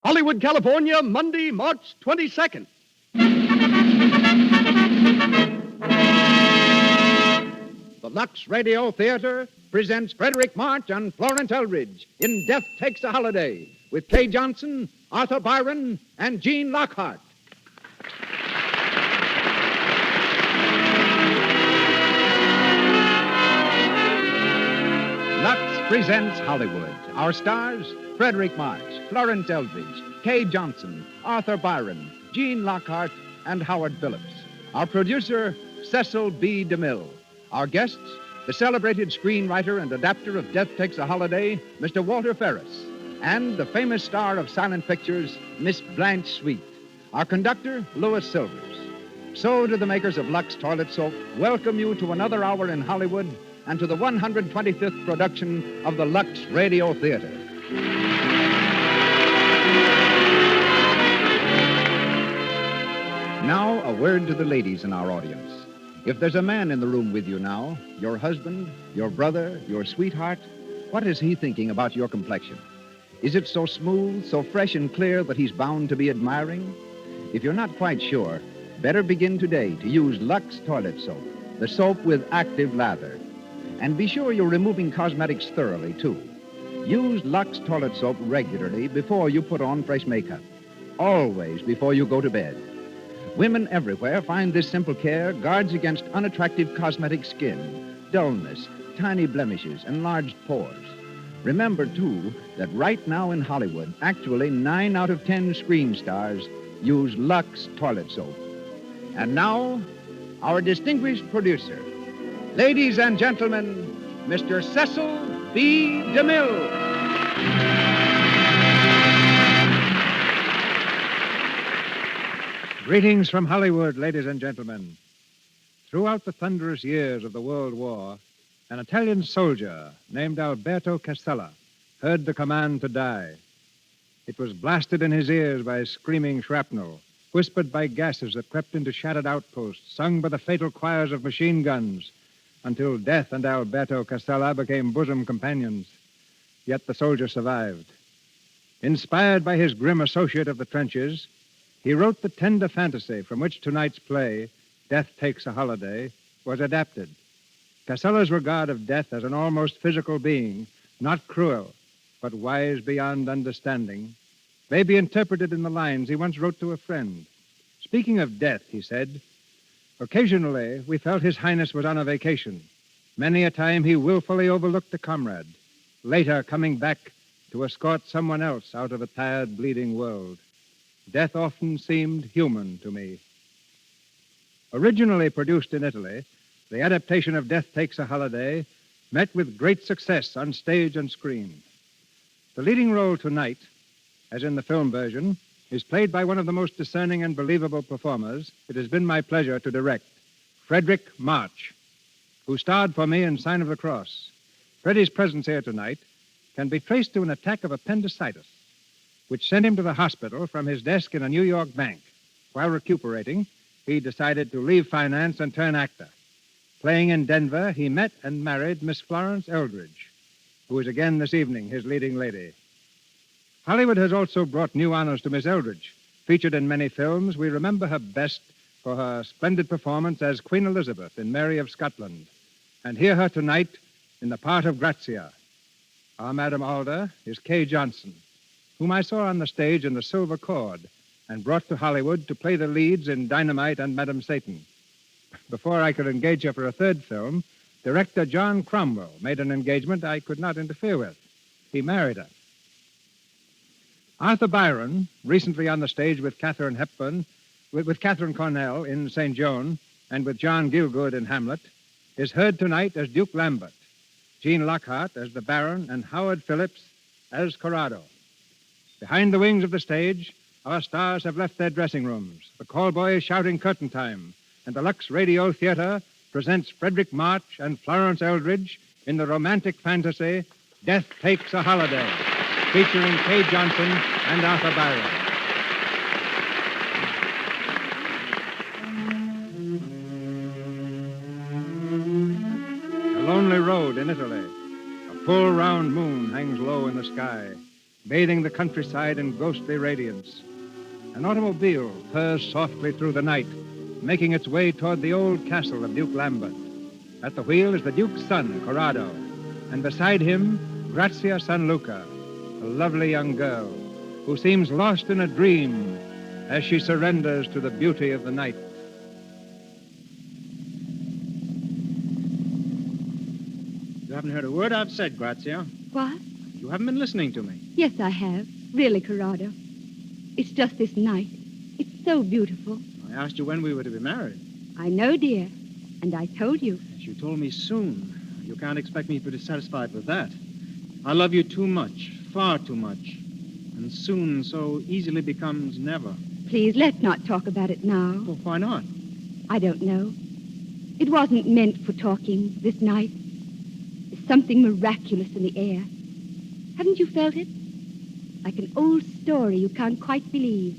Hollywood, California, Monday, March 22nd. The Lux Radio Theatre presents Fredric March and Florence Eldridge in Death Takes a Holiday with Kay Johnson, Arthur Byron, and Gene Lockhart. Lux presents Hollywood. Our stars, Fredric March, Florence Eldridge, Kay Johnson, Arthur Byron, Gene Lockhart, and Howard Phillips. Our producer, Cecil B. DeMille. Our guests, the celebrated screenwriter and adapter of Death Takes a Holiday, Mr. Walter Ferris, and the famous star of silent pictures, Miss Blanche Sweet. Our conductor, Louis Silvers. So do the makers of Lux Toilet Soap welcome you to another hour in Hollywood and to the 125th production of the Lux Radio Theatre. Now, a word to the ladies in our audience. If there's a man in the room with you now, your husband, your brother, your sweetheart, what is he thinking about your complexion? Is it so smooth, so fresh and clear that he's bound to be admiring? If you're not quite sure, better begin today to use Lux Toilet Soap, the soap with active lather. And be sure you're removing cosmetics thoroughly, too. Use Lux Toilet Soap regularly before you put on fresh makeup. Always before you go to bed. Women everywhere find this simple care guards against unattractive cosmetic skin, dullness, tiny blemishes, enlarged pores. Remember, too, that right now in Hollywood, actually 9 out of 10 screen stars use Lux Toilet Soap. And now, our distinguished producer. Ladies and gentlemen, Mr. Cecil B. DeMille. Greetings from Hollywood, ladies and gentlemen. Throughout the thunderous years of the World War, an Italian soldier named Alberto Casella heard the command to die. It was blasted in his ears by screaming shrapnel, whispered by gases that crept into shattered outposts, sung by the fatal choirs of machine guns, until death and Alberto Casella became bosom companions. Yet the soldier survived. Inspired by his grim associate of the trenches, he wrote the tender fantasy from which tonight's play, Death Takes a Holiday, was adapted. Casella's regard of death as an almost physical being, not cruel, but wise beyond understanding, may be interpreted in the lines he once wrote to a friend. Speaking of death, he said, occasionally we felt His Highness was on a vacation. Many a time he willfully overlooked a comrade, later coming back to escort someone else out of a tired, bleeding world. Death often seemed human to me. Originally produced in Italy, the adaptation of Death Takes a Holiday met with great success on stage and screen. The leading role tonight, as in the film version, is played by one of the most discerning and believable performers it has been my pleasure to direct, Fredric March, who starred for me in Sign of the Cross. Freddie's presence here tonight can be traced to an attack of appendicitis, which sent him to the hospital from his desk in a New York bank. While recuperating, he decided to leave finance and turn actor. Playing in Denver, he met and married Miss Florence Eldridge, who is again this evening his leading lady. Hollywood has also brought new honors to Miss Eldridge. Featured in many films, we remember her best for her splendid performance as Queen Elizabeth in Mary of Scotland. And hear her tonight in the part of Grazia. Our Madam Alda is Kay Johnson, whom I saw on the stage in The Silver Cord and brought to Hollywood to play the leads in Dynamite and Madam Satan. Before I could engage her for a third film, director John Cromwell made an engagement I could not interfere with. He married her. Arthur Byron, recently on the stage with Catherine Hepburn, with Catherine Cornell in St. Joan, and with John Gielgud in Hamlet, is heard tonight as Duke Lambert, Gene Lockhart as the Baron, and Howard Phillips as Corrado. Behind the wings of the stage, our stars have left their dressing rooms. The call boy is shouting curtain time, and the Lux Radio Theatre presents Fredric March and Florence Eldridge in the romantic fantasy, Death Takes a Holiday, featuring Kay Johnson and Arthur Byron. A lonely road in Italy. A full round moon hangs low in the sky. bathing the countryside in ghostly radiance. An automobile purrs softly through the night, making its way toward the old castle of Duke Lambert. At the wheel is the Duke's son, Corrado, and beside him, Grazia Sanluca, a lovely young girl who seems lost in a dream as she surrenders to the beauty of the night. You haven't heard a word I've said, Grazia. What? You haven't been listening to me. Yes, I have. Really, Corrado. It's just this night. It's so beautiful. I asked you when we were to be married. I know, dear. And I told you. Yes, you told me soon. You can't expect me to be satisfied with that. I love you too much, far too much. And soon so easily becomes never. Please, let's not talk about it now. Well, why not? I don't know. It wasn't meant for talking this night. There's something miraculous in the air. Haven't you felt it? Like an old story you can't quite believe.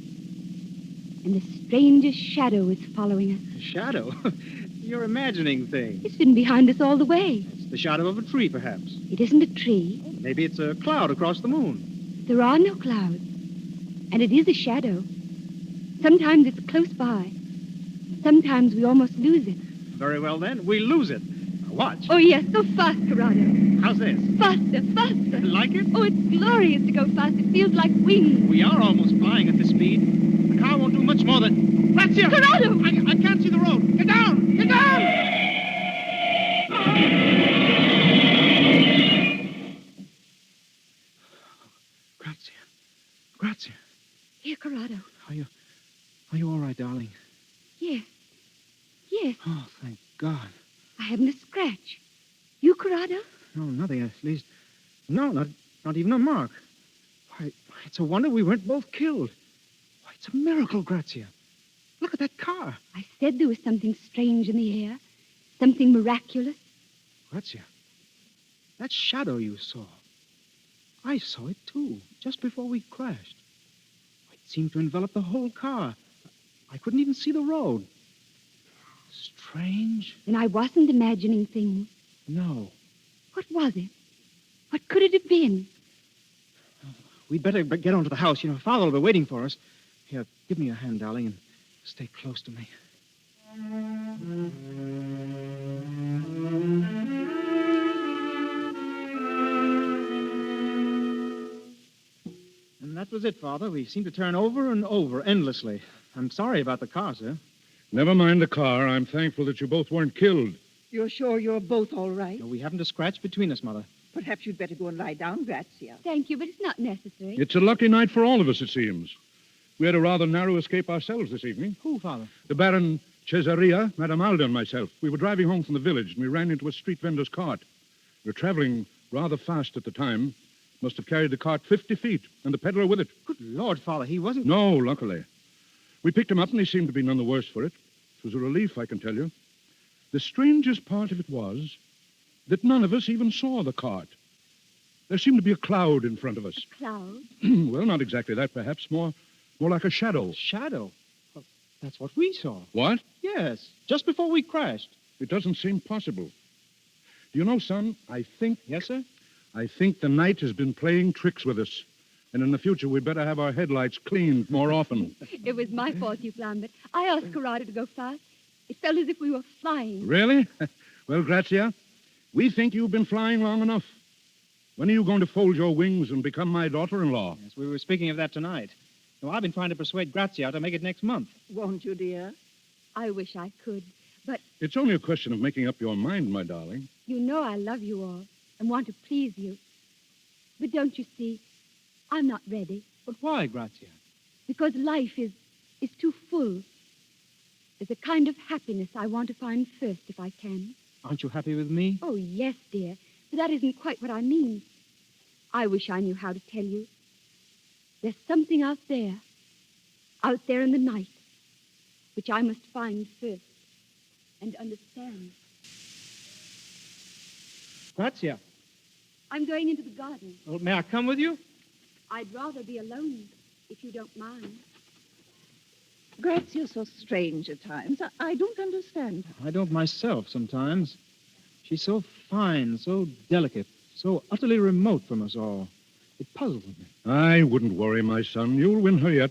And the strangest shadow is following us. A shadow? You're imagining things. It's been behind us all the way. It's the shadow of a tree, perhaps. It isn't a tree. Maybe it's a cloud across the moon. There are no clouds. And it is a shadow. Sometimes it's close by. Sometimes we almost lose it. Very well, then. We lose it. Watch. Oh, yes, go fast, Corrado. How's this? Faster, faster. Like it? Oh, it's glorious to go fast. It feels like wings. We are almost flying at this speed. The car won't do much more than... Grazia! Corrado! I can't see the road. Get down! Get down! Grazia. Grazia. Here, Corrado. Are you all right, darling? Yes. Yes. Oh, thank God. I haven't a scratch. You, Corrado? No, nothing. At least, no, not even a mark. Why, it's a wonder we weren't both killed. Why, it's a miracle, Grazia. Look at that car. I said there was something strange in the air. Something miraculous. Grazia, that shadow you saw. I saw it, too, just before we crashed. It seemed to envelop the whole car. I couldn't even see the road. Strange. And I wasn't imagining things. No. What was it? What could it have been? We'd better get on to the house. You know, Father will be waiting for us. Here, give me your hand, darling, and stay close to me. And that was it, Father. We seemed to turn over and over endlessly. I'm sorry about the car, sir. Never mind the car. I'm thankful that you both weren't killed. You're sure you're both all right? No, we haven't a scratch between us, Mother. Perhaps you'd better go and lie down, Grazia. Thank you, but it's not necessary. It's a lucky night for all of us, it seems. We had a rather narrow escape ourselves this evening. Who, Father? The Baron Cesaria, Madame Alda, and myself. We were driving home from the village, and we ran into a street vendor's cart. We were traveling rather fast at the time. Must have carried the cart 50 feet, and the peddler with it. Good Lord, Father, he wasn't... No, luckily. We picked him up, and he seemed to be none the worse for it. It was a relief, I can tell you. The strangest part of it was that none of us even saw the cart. There seemed to be a cloud in front of us. A cloud? Well, not exactly that, perhaps. More like a shadow. Shadow? Well, that's what we saw. What? Yes, just before we crashed. It doesn't seem possible. Do you know, son, I think... Yes, sir? I think the night has been playing tricks with us. And in the future, we'd better have our headlights cleaned more often. It was my fault, Duke Lambert. I asked Corrado to go fast. It felt as if we were flying. Really? Well, Grazia, we think you've been flying long enough. When are you going to fold your wings and become my daughter-in-law? Yes, we were speaking of that tonight. No, I've been trying to persuade Grazia to make it next month. Won't you, dear? I wish I could, but It's only a question of making up your mind, my darling. you know I love you all and want to please you. But don't you see, I'm not ready But why, Grazia? because life is too full. There's a kind of happiness I want to find first if I can. Aren't you happy with me? Oh, yes, dear, but that isn't quite what I mean. I wish I knew how to tell you. There's something out there in the night, which I must find first and understand. Grazia, I'm going into the garden. well, may I come with you? I'd rather be alone, if you don't mind. Grazia's so strange at times. I don't understand her. I don't myself sometimes. She's so fine, so delicate, so utterly remote from us all. It puzzled me. I wouldn't worry, my son. You'll win her yet.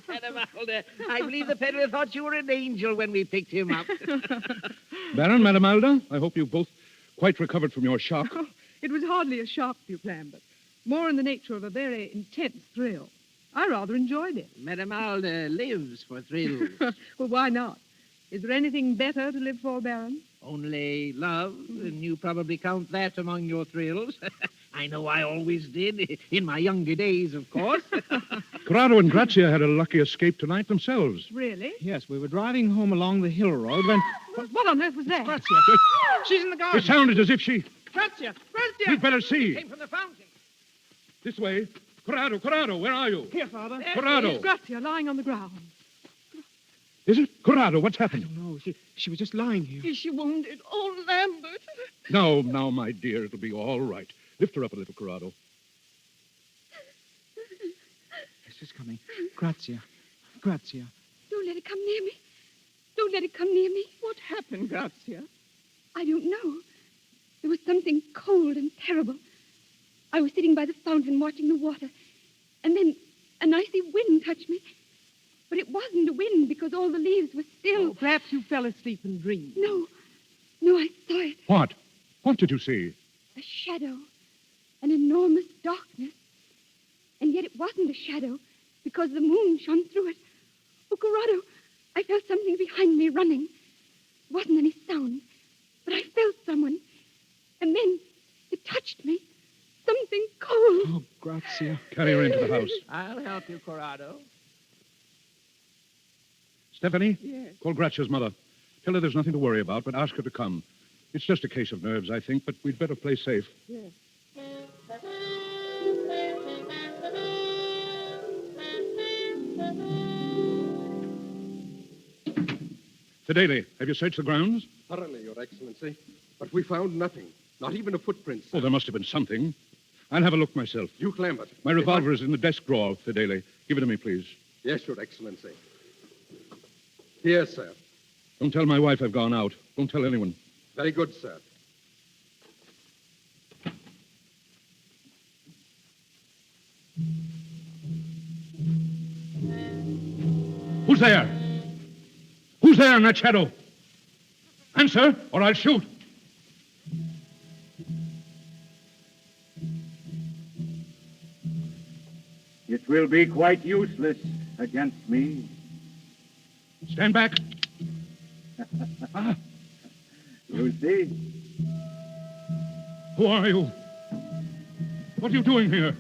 Madam Alda, I believe the peddler thought you were an angel when we picked him up. Baron, Madam Alda, I hope you've both quite recovered from your shock. Oh, it was hardly a shock, you plan, but more in the nature of a very intense thrill. I rather enjoyed it. Madam Alda lives for thrills. Well, why not? Is there anything better to live for, Baron? Only love, and you probably count that among your thrills. I know I always did, in my younger days, of course. Corrado and Grazia had a lucky escape tonight themselves. Really? Yes, we were driving home along the hill road when... What on earth was that? Grazia. She's in the garden. It sounded as if she... Grazia! We'd better see. Came from the fountain. This way. Corrado, where are you? Here, Father. Corrado. It's Grazia lying on the ground. Is it? Corrado, what's happened? No, she was just lying here. Is she wounded? Oh, Lambert. Now, my dear, it'll be all right. Lift her up a little, Corrado. Yes, she's coming. Grazia. Grazia. Don't let it come near me. Don't let it come near me. What happened, Grazia? I don't know. There was something cold and terrible. I was sitting by the fountain watching the water, and then an icy wind touched me. But it wasn't a wind because all the leaves were still. Oh, perhaps you fell asleep and dreamed. No, I saw it. What? What did you see? A shadow. An enormous darkness. And yet it wasn't a shadow because the moon shone through it. Oh, Corrado, I felt something behind me running. It wasn't any sound, but I felt someone. And then it touched me. Something cold. Oh, Grazia. Carry her into the house. I'll help you, Corrado. Stephanie? Yes. Call Grazia's mother. Tell her there's nothing to worry about, but ask her to come. It's just a case of nerves, I think, but we'd better play safe. Yes. Fidele, have you searched the grounds? Thoroughly, Your Excellency. But we found nothing. Not even a footprint, sir. Oh, there must have been something. I'll have a look myself. Duke Lambert. My revolver is in the desk drawer, Fidele. Give it to me, please. Yes, Your Excellency. Here, sir. Don't tell my wife I've gone out. Don't tell anyone. Very good, sir. Who's there? Who's there in that shadow? Answer, or I'll shoot. It will be quite useless against me. Stand back. You see? Who are you? What are you doing here?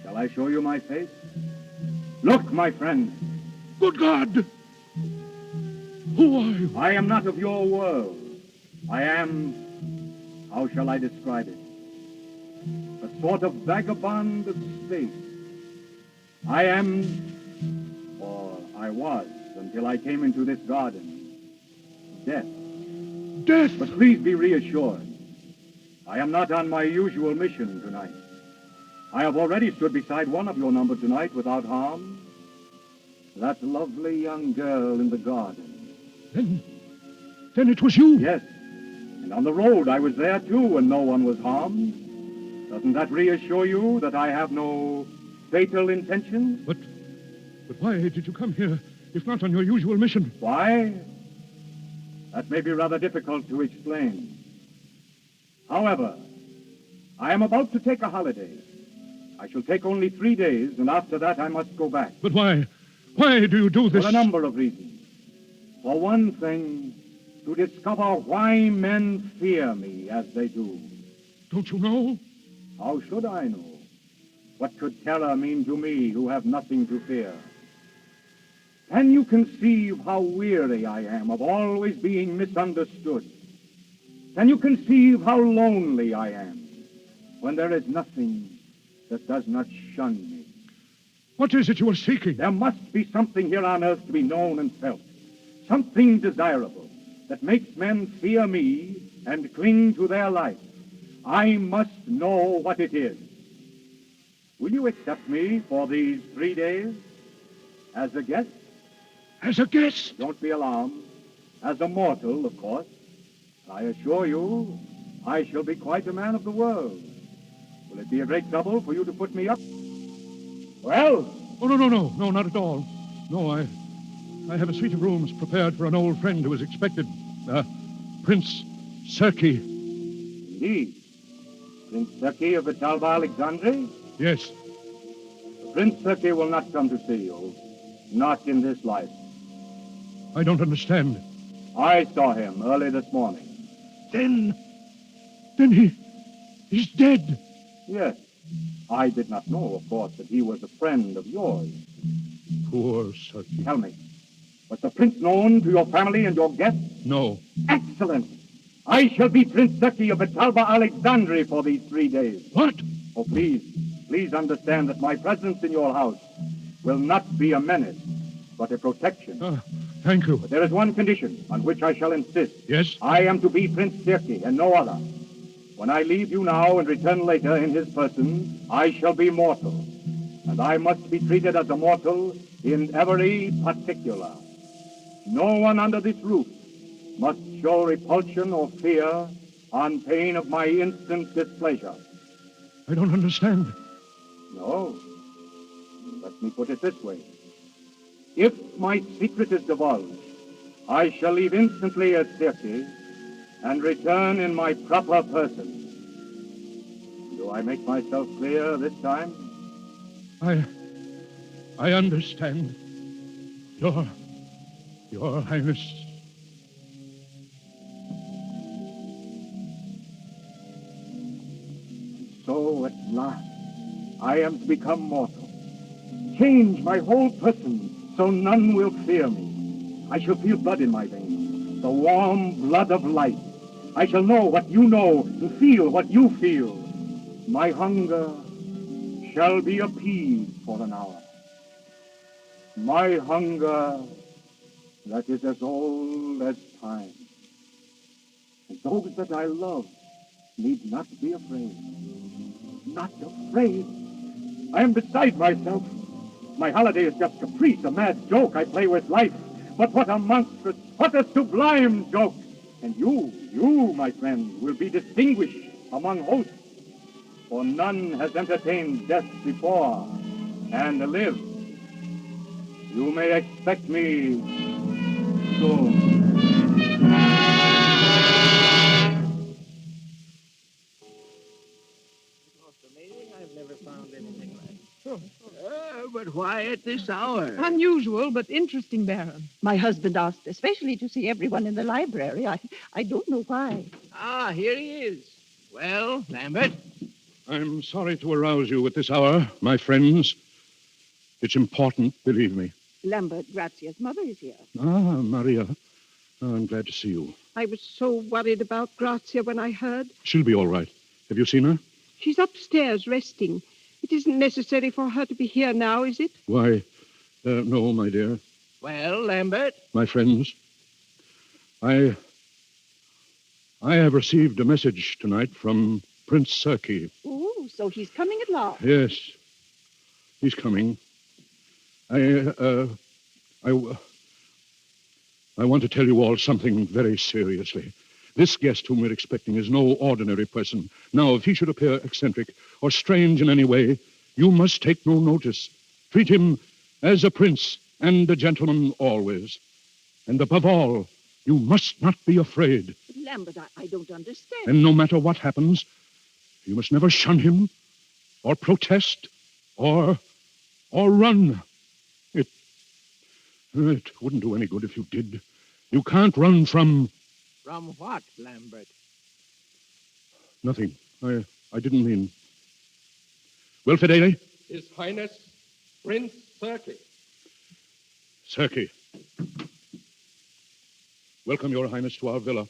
Shall I show you my face? Look, my friend. Good God! Who are you? I am not of your world. I am, how shall I describe it? A sort of vagabond of space. I am, or I was, until I came into this garden, death. Death! But please be reassured. I am not on my usual mission tonight. I have already stood beside one of your number tonight without harm. That lovely young girl in the garden. Then it was you. Yes. And on the road I was there too, and no one was harmed. Doesn't that reassure you that I have no fatal intentions? But why did you come here, if not on your usual mission? Why? That may be rather difficult to explain. However, I am about to take a holiday. I shall take only 3 days, and after that I must go back. But why? Why do you do this? For a number of reasons. For one thing, to discover why men fear me as they do. Don't you know? How should I know? What could terror mean to me who have nothing to fear? Can you conceive how weary I am of always being misunderstood? Can you conceive how lonely I am when there is nothing that does not shun me? What is it you are seeking? There must be something here on earth to be known and felt. Something desirable that makes men fear me and cling to their life. I must know what it is. Will you accept me for these 3 days? As a guest? As a guest? Don't be alarmed. As a mortal, of course. I assure you, I shall be quite a man of the world. Will it be a great trouble for you to put me up? Well? Oh, no, not at all. No, I have a suite of rooms prepared for an old friend who is expected. Prince Serki. Indeed. Prince Serki of Vitalba Alexandri? Yes. Prince Serki will not come to see you. Not in this life. I don't understand. I saw him early this morning. Then he's dead. Yes. I did not know, of course, that he was a friend of yours. Poor Serki. Tell me, was the prince known to your family and your guests? No. Excellent. I shall be Prince Serki of Vitalba Alexandri for these 3 days. What? Oh, please understand that my presence in your house will not be a menace, but a protection. Thank you. But there is one condition on which I shall insist. Yes? I am to be Prince Serki and no other. When I leave you now and return later in his person, I shall be mortal. And I must be treated as a mortal in every particular. No one under this roof must show repulsion or fear on pain of my instant displeasure. I don't understand. No. Let me put it this way. If my secret is divulged, I shall leave instantly as Serki and return in my proper person. Do I make myself clear this time? I understand. Your Highness. So at last, I am to become mortal. Change my whole person so none will fear me. I shall feel blood in my veins, the warm blood of life. I shall know what you know and feel what you feel. My hunger shall be appeased for an hour. My hunger that is as old as time. And those that I love need not be afraid. Not afraid. I am beside myself. My holiday is just caprice, a mad joke I play with life. But what a monstrous, what a sublime joke. And you, my friend, will be distinguished among hosts. For none has entertained death before and lived. You may expect me soon. I've never found anything like it. But why at this hour? Unusual, but interesting, Baron. My husband asked especially to see everyone in the library. I don't know why. Ah, here he is. Well, Lambert? I'm sorry to arouse you at this hour, my friends. It's important, believe me. Lambert, Grazia's mother is here. Ah, Maria. I'm glad to see you. I was so worried about Grazia when I heard. She'll be all right. Have you seen her? She's upstairs resting. It isn't necessary for her to be here now, is it? Why, no, my dear. Well, Lambert? My friends, I have received a message tonight from Prince Serki. Oh, so he's coming at last. Yes, he's coming. I want to tell you all something very seriously. This guest whom we're expecting is no ordinary person. Now, if he should appear eccentric or strange in any way, you must take no notice. Treat him as a prince and a gentleman always. And above all, you must not be afraid. But Lambert, I don't understand. And no matter what happens, you must never shun him or protest or run. It wouldn't do any good if you did. You can't run from... From what, Lambert? Nothing. I didn't mean... Well, Fedele? His Highness, Prince Serki. Serki. Welcome, Your Highness, to our villa.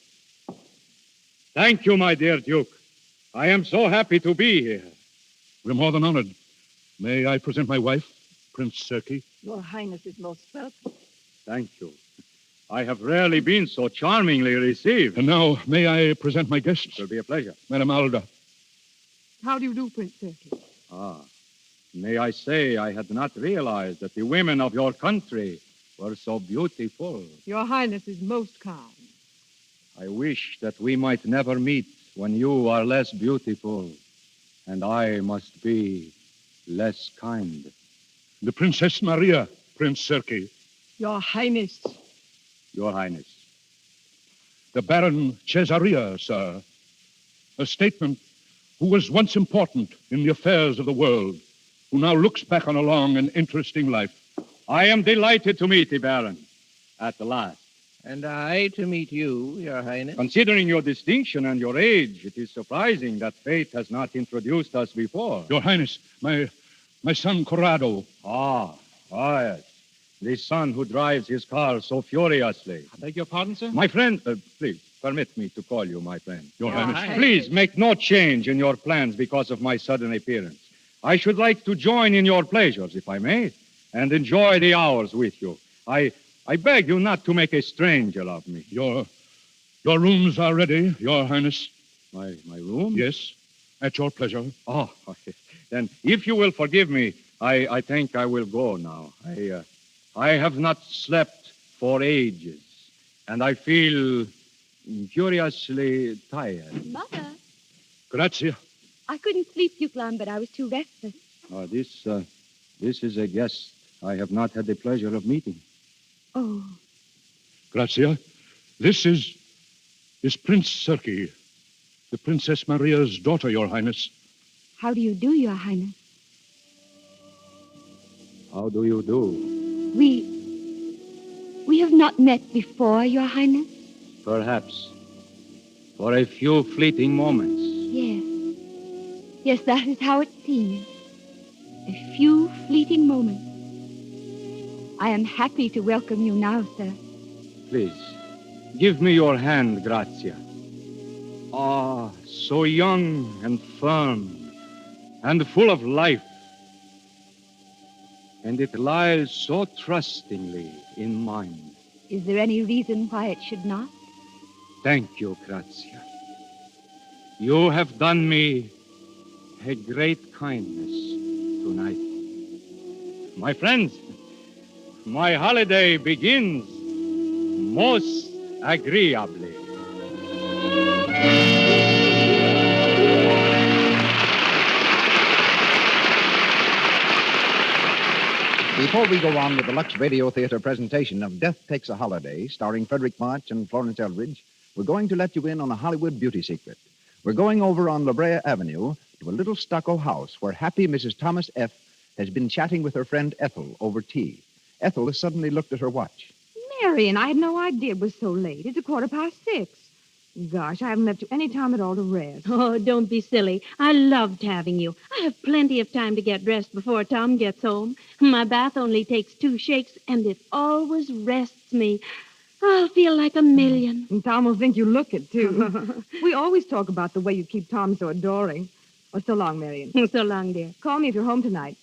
Thank you, my dear Duke. I am so happy to be here. We're more than honored. May I present my wife, Prince Serki? Your Highness is most welcome. Thank you. I have rarely been so charmingly received. And now, may I present my guests? It will be a pleasure. Madame Alda. How do you do, Prince Serki? May I say I had not realized that the women of your country were so beautiful. Your Highness is most kind. I wish that we might never meet when you are less beautiful, and I must be less kind. The Princess Maria, Prince Sergei. Your Highness. Your Highness. The Baron Caesarea, sir. A statesman who was once important in the affairs of the world, who now looks back on a long and interesting life. I am delighted to meet the Baron, at the last. And I to meet you, Your Highness. Considering your distinction and your age, it is surprising that fate has not introduced us before. Your Highness, my son Corrado. Yes. The son who drives his car so furiously. I beg your pardon, sir? My friend, please, permit me to call you my friend. Your Highness. Please, make no change in your plans because of my sudden appearance. I should like to join in your pleasures, if I may, and enjoy the hours with you. I beg you not to make a stranger of me. Your rooms are ready, Your Highness. My room? Yes, at your pleasure. Oh, then if you will forgive me, I think I will go now. I have not slept for ages, and I feel curiously tired. Mother, Grazie. I couldn't sleep, you clown, but I was too restless. This is a guest I have not had the pleasure of meeting. Oh, Grazie. This is Prince Sergei, the Princess Maria's daughter, Your Highness. how do you do, Your Highness? How do you do? We have not met before, Your Highness? Perhaps. For a few fleeting moments. Yes. Yes, that is how it seems. A few fleeting moments. I am happy to welcome you now, sir. Please, give me your hand, Grazia. So young and firm and full of life. And it lies so trustingly in mine. Is there any reason why it should not? Thank you, Grazia. You have done me a great kindness tonight. My friends, my holiday begins most agreeably. Before we go on with the Lux Radio Theatre presentation of Death Takes a Holiday, starring Fredric March and Florence Eldridge, we're going to let you in on a Hollywood beauty secret. We're going over on La Brea Avenue to a little stucco house where happy Mrs. Thomas F. has been chatting with her friend Ethel over tea. Ethel has suddenly looked at her watch. Marion, I had no idea it was so late. It's 6:15. Gosh, I haven't left you any time at all to rest. Oh, don't be silly. I loved having you. I have plenty of time to get dressed before Tom gets home. My bath only takes 2 shakes, and it always rests me. I'll feel like a million. And Tom will think you look it, too. We always talk about the way you keep Tom so adoring. Oh, so long, Marion. So long, dear. Call me if you're home tonight.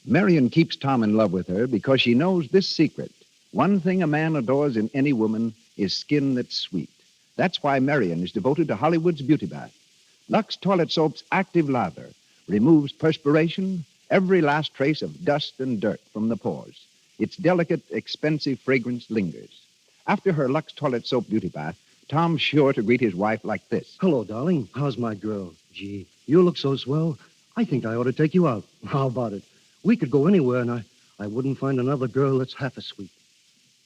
Marion keeps Tom in love with her because she knows this secret. One thing a man adores in any woman is skin that's sweet. That's why Marion is devoted to Hollywood's beauty bath. Lux Toilet Soap's active lather removes perspiration, every last trace of dust and dirt from the pores. Its delicate, expensive fragrance lingers. After her Lux Toilet Soap beauty bath, Tom's sure to greet his wife like this. Hello, darling. How's my girl? Gee, you look so swell. I think I ought to take you out. How about it? We could go anywhere, and I wouldn't find another girl that's half as sweet.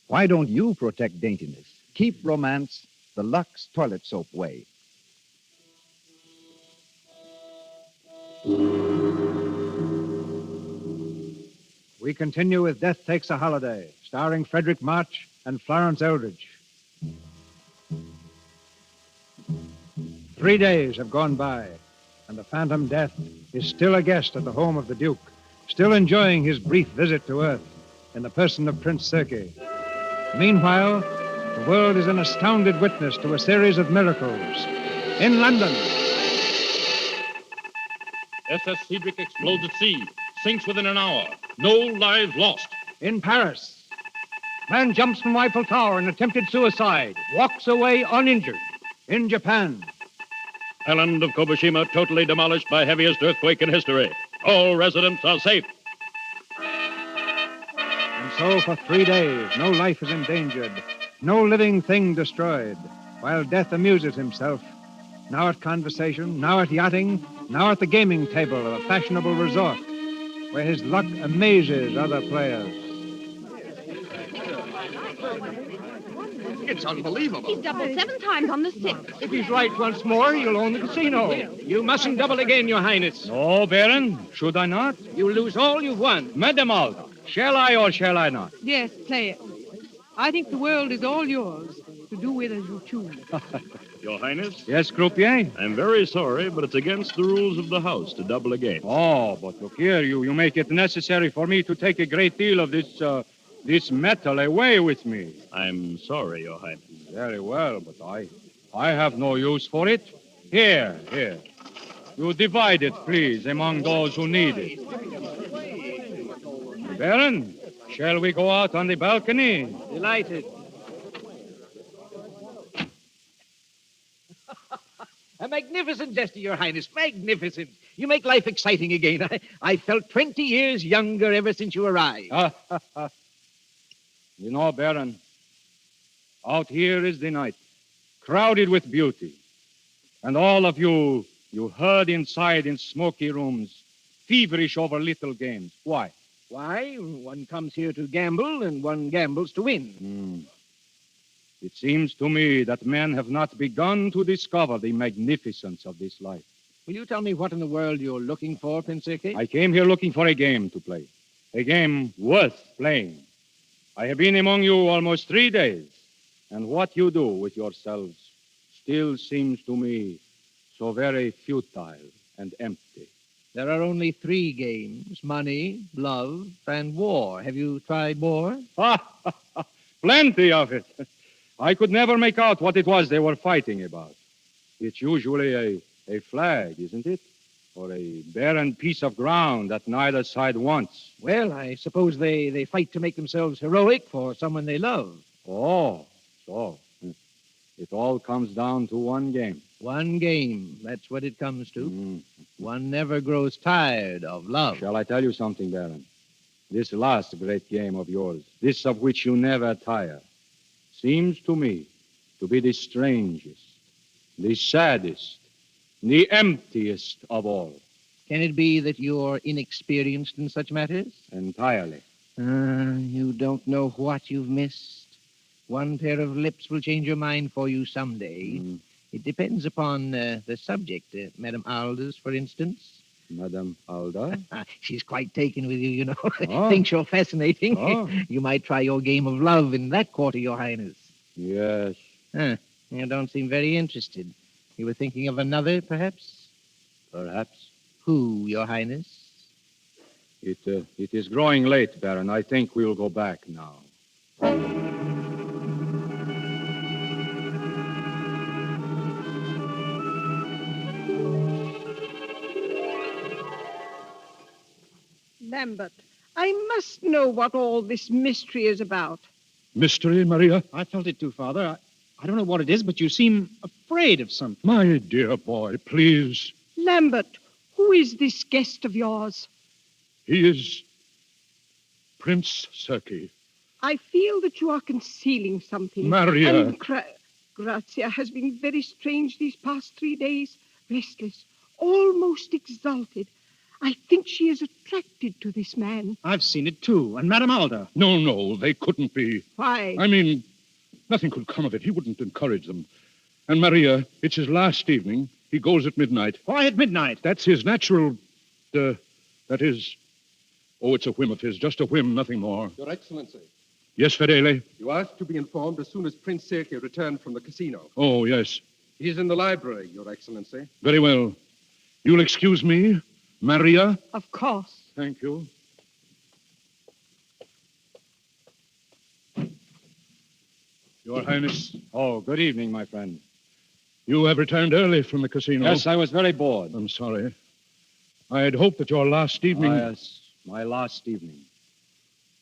Why don't you protect daintiness? Keep romance the Lux Toilet Soap way. We continue with Death Takes a Holiday, starring Fredric March and Florence Eldridge. 3 days have gone by, and the Phantom Death is still a guest at the home of the Duke, still enjoying his brief visit to Earth in the person of Prince Sergei. Meanwhile, the world is an astounded witness to a series of miracles. In London, SS Fredric explodes at sea, sinks within an hour. No lives lost. in Paris, man jumps from Eiffel Tower in attempted suicide, walks away uninjured. In Japan, Island of Kobushima totally demolished by heaviest earthquake in history. All residents are safe. and so for 3 days, no life is endangered, no living thing destroyed, while death amuses himself now at conversation, now at yachting, now at the gaming table of a fashionable resort, where his luck amazes other players. It's unbelievable. He's doubled 7 times on the 6th. If he's right once more, you'll own the casino. You mustn't double again, Your Highness. No, Baron. Should I not? You'll lose all you've won. Madame Alda, shall I or shall I not? Yes, play it. I think the world is all yours to do with as you choose. Your Highness? Yes, croupier? I'm very sorry, but it's against the rules of the house to double a game. Oh, but look here, you make it necessary for me to take a great deal of this metal away with me. I'm sorry, Your Highness. Very well, but I have no use for it. Here. You divide it, please, among those who need it. Baron, shall we go out on the balcony? Delighted. A magnificent gesture, Your Highness. Magnificent. You make life exciting again. I felt 20 years younger ever since you arrived. You know, Baron, out here is the night, crowded with beauty. And all of you herd inside in smoky rooms, feverish over little games. Why? Why? One comes here to gamble, and one gambles to win. It seems to me that men have not begun to discover the magnificence of this life. Will you tell me what in the world you're looking for, Prinseke? I came here looking for a game to play, a game worth playing. I have been among you almost 3 days, and what you do with yourselves still seems to me so very futile and empty. There are only 3 games: money, love, and war. Have you tried war? Plenty of it. I could never make out what it was they were fighting about. It's usually a flag, isn't it? Or a barren piece of ground that neither side wants. Well, I suppose they fight to make themselves heroic for someone they love. Oh, so it all comes down to one game. One game, that's what it comes to. One never grows tired of love. Shall I tell you something, Baron? This last great game of yours, this of which you never tire, seems to me to be the strangest, the saddest, the emptiest of all. Can it be that you're inexperienced in such matters? Entirely. You don't know what you've missed. One pair of lips will change your mind for you someday. It depends upon the subject. Madame Alda's, for instance. Madame Alda? She's quite taken with you, you know. Thinks you're fascinating. You might try your game of love in that quarter, Your Highness. Yes. You don't seem very interested. You were thinking of another, perhaps? Perhaps. Who, Your Highness? It is growing late, Baron. I think we'll go back now. Lambert, I must know what all this mystery is about. Mystery, Maria? I felt it too, Father. I don't know what it is, but you seem afraid of something. My dear boy, please. Lambert, who is this guest of yours? He is Prince Serki. I feel that you are concealing something. Maria. And Grazia has been very strange these past 3 days. Restless, almost exalted. I think she is attracted to this man. I've seen it, too. And Madame Alda. No, they couldn't be. Why? I mean, nothing could come of it. He wouldn't encourage them. And Maria, it's his last evening. He goes at midnight. Why at midnight? That's his natural, that is... Oh, it's a whim of his, just a whim, nothing more. Your Excellency. Yes, Fedele? You asked to be informed as soon as Prince Serki returned from the casino. Oh, yes. He's in the library, Your Excellency. Very well. You'll excuse me, Maria? Of course. Thank you. Your Highness. Oh, good evening, my friend. You have returned early from the casino. Yes, I was very bored. I'm sorry. I had hoped that your last evening... Yes, my last evening.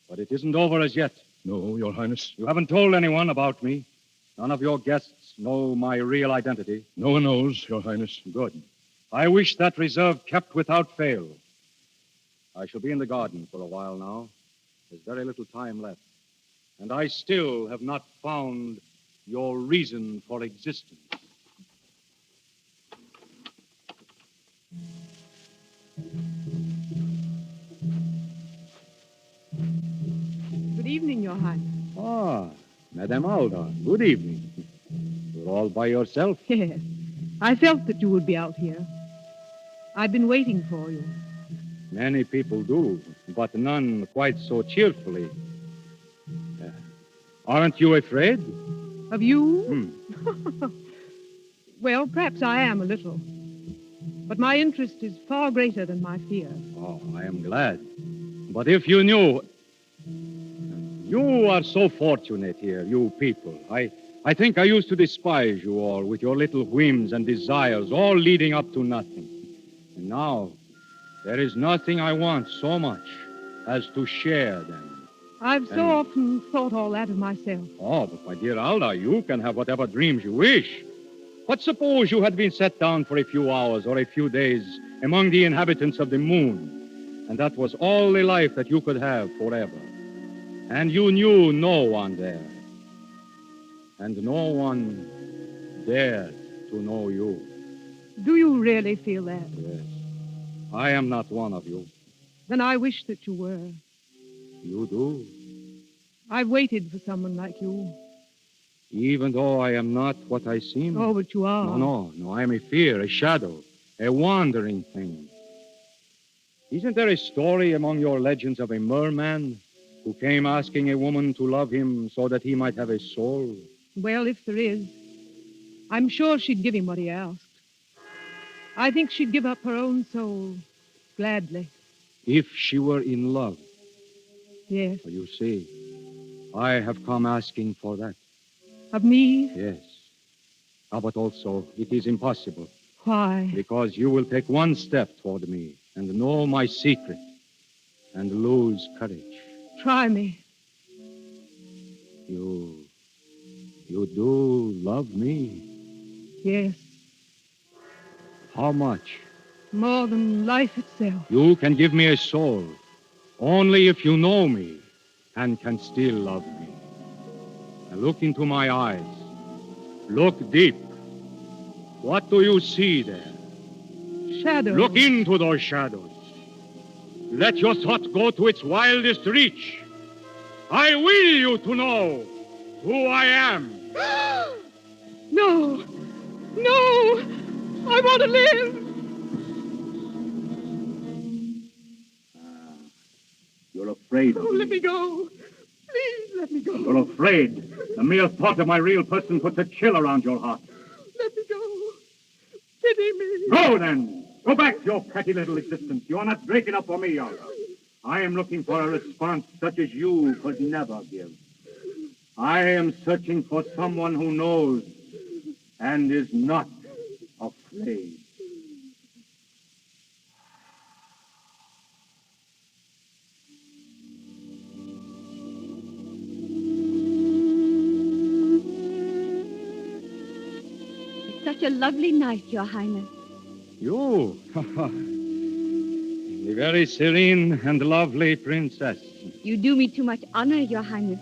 But it isn't over as yet. No, Your Highness. You haven't told anyone about me. None of your guests know my real identity. No one knows, Your Highness. Good. I wish that reserve kept without fail. I shall be in the garden for a while now. There's very little time left. And I still have not found your reason for existence. Good evening, Your Highness. Ah, Madame Alda, good evening. You're all by yourself? Yes. I felt that you would be out here. I've been waiting for you. Many people do, but none quite so cheerfully. Aren't you afraid? Of you? Well, perhaps I am a little. But my interest is far greater than my fear. Oh, I am glad. But if you knew... You are so fortunate here, you people. I think I used to despise you all with your little whims and desires, all leading up to nothing. And now, there is nothing I want so much as to share them. I've so often thought all that of myself. Oh, but my dear Alda, you can have whatever dreams you wish. But suppose you had been set down for a few hours or a few days among the inhabitants of the moon, and that was all the life that you could have forever. And you knew no one there. And no one dared to know you. Do you really feel that? Yes. I am not one of you. Then I wish that you were. You do? I've waited for someone like you. Even though I am not what I seem? Oh, but you are. No, I am a fear, a shadow, a wandering thing. Isn't there a story among your legends of a merman who came asking a woman to love him so that he might have a soul? Well, if there is, I'm sure she'd give him what he asked. I think she'd give up her own soul gladly. If she were in love. Yes. You see, I have come asking for that. Of me? Yes. But also, it is impossible. Why? Because you will take one step toward me and know my secret and lose courage. Try me. You do love me? Yes. How much? More than life itself. You can give me a soul only if you know me and can still love me. Now look into my eyes. Look deep. What do you see there? Shadows. Look into those shadows. Let your thought go to its wildest reach. I will you to know who I am. No. No. I want to live. You're afraid of me. Let me go. Please let me go. You're afraid. The mere thought of my real person puts a chill around your heart. Let me go. Pity me. Go, then. Go back to your petty little existence. You are not great enough for me, Alda. I am looking for a response such as you could never give. I am searching for someone who knows and is not afraid. It's such a lovely night, Your Highness. You? The very serene and lovely princess. You do me too much honor, Your Highness.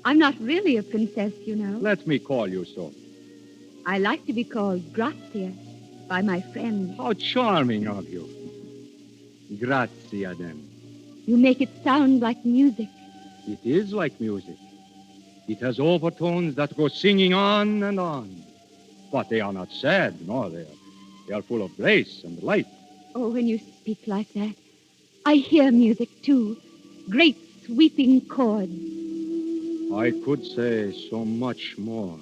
I'm not really a princess, you know. Let me call you so. I like to be called Grazia by my friends. How charming of you. Grazia, then. You make it sound like music. It is like music. It has overtones that go singing on and on. But they are not sad, no, they are full of grace and light. Oh, when you speak like that, I hear music, too. Great sweeping chords. I could say so much more.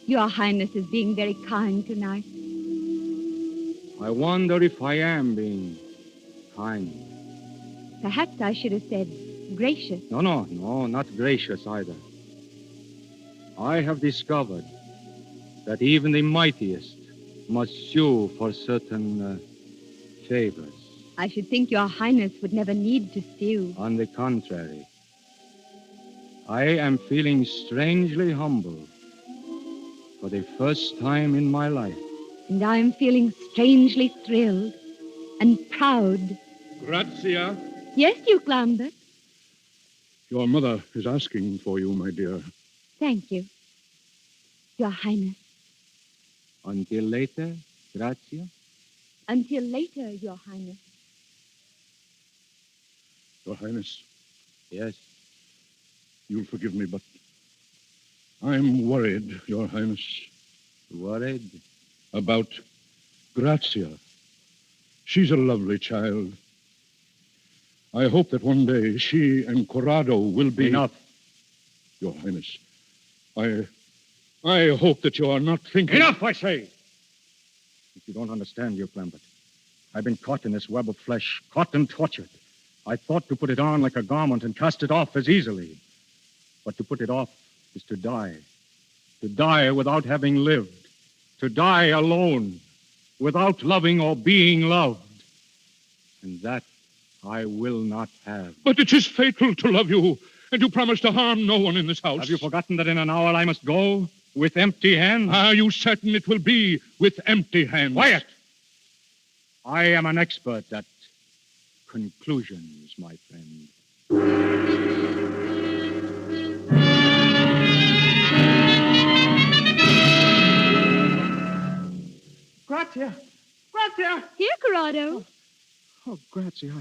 Your Highness is being very kind tonight. I wonder if I am being kind. Perhaps I should have said gracious. No, not gracious either. I have discovered that even the mightiest must sue for certain favors. I should think Your Highness would never need to sue. On the contrary, I am feeling strangely humble for the first time in my life. And I'm feeling strangely thrilled and proud. Grazia. Yes, Duke Lambert? Your mother is asking for you, my dear. Thank you, Your Highness. Until later, Grazia? Until later, Your Highness. Your Highness. Yes. You'll forgive me, but I'm worried, Your Highness. Worried? About Grazia. She's a lovely child. I hope that one day she and Corrado will be... Enough. Your Highness, I hope that you are not thinking... Enough, I say! If you don't understand, you Lambert, I've been caught in this web of flesh, caught and tortured. I thought to put it on like a garment and cast it off as easily. But to put it off is to die. To die without having lived. To die alone, without loving or being loved. And that I will not have. But it is fatal to love you, and you promised to harm no one in this house. Have you forgotten that in an hour I must go with empty hands? Are you certain it will be with empty hands? Quiet! I am an expert at conclusions, my friend. Grazia! Grazia! Here, Corrado. Oh, Grazia,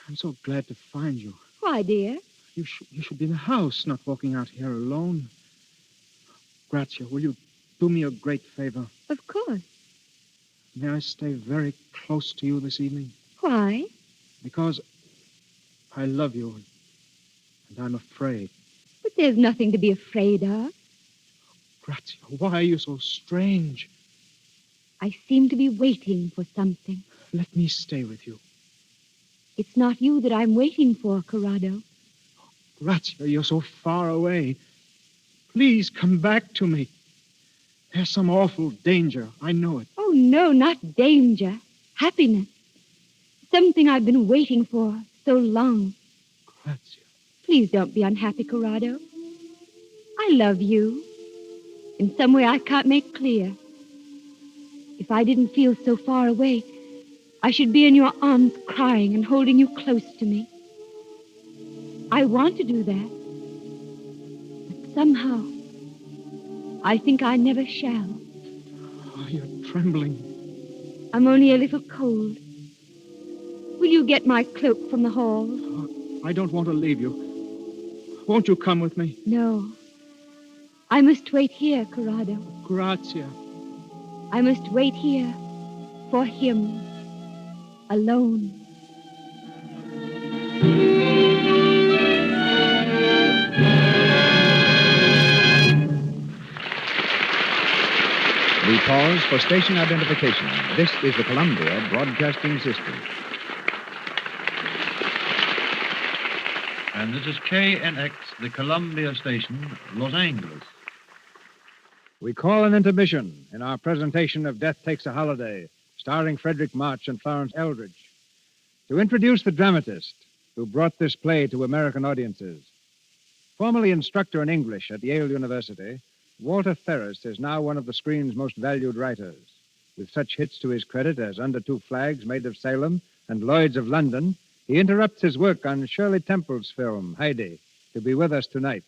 I'm so glad to find you. Why, dear? You should be in the house, not walking out here alone. Grazia, will you do me a great favor? Of course. May I stay very close to you this evening? Why? Because I love you, and I'm afraid. But there's nothing to be afraid of. Grazia, why are you so strange? I seem to be waiting for something. Let me stay with you. It's not you that I'm waiting for, Corrado. Grazia, you're so far away. Please come back to me. There's some awful danger. I know it. Oh, no, not danger. Happiness. Something I've been waiting for so long. Grazia. Please don't be unhappy, Corrado. I love you. In some way I can't make clear. If I didn't feel so far away, I should be in your arms crying and holding you close to me. I want to do that. But somehow, I think I never shall. Oh, you're trembling. I'm only a little cold. Will you get my cloak from the hall? Oh, I don't want to leave you. Won't you come with me? No. I must wait here, Corrado. Grazia. I must wait here for him. Alone. We pause for station identification. This is the Columbia Broadcasting System. And this is KNX, the Columbia Station, Los Angeles. We call an intermission in our presentation of Death Takes a Holiday, starring Fredric March and Florence Eldridge, to introduce the dramatist who brought this play to American audiences. Formerly instructor in English at Yale University, Walter Ferris is now one of the screen's most valued writers. With such hits to his credit as Under Two Flags, Maid of Salem, and Lloyd's of London, he interrupts his work on Shirley Temple's film, Heidi, to be with us tonight.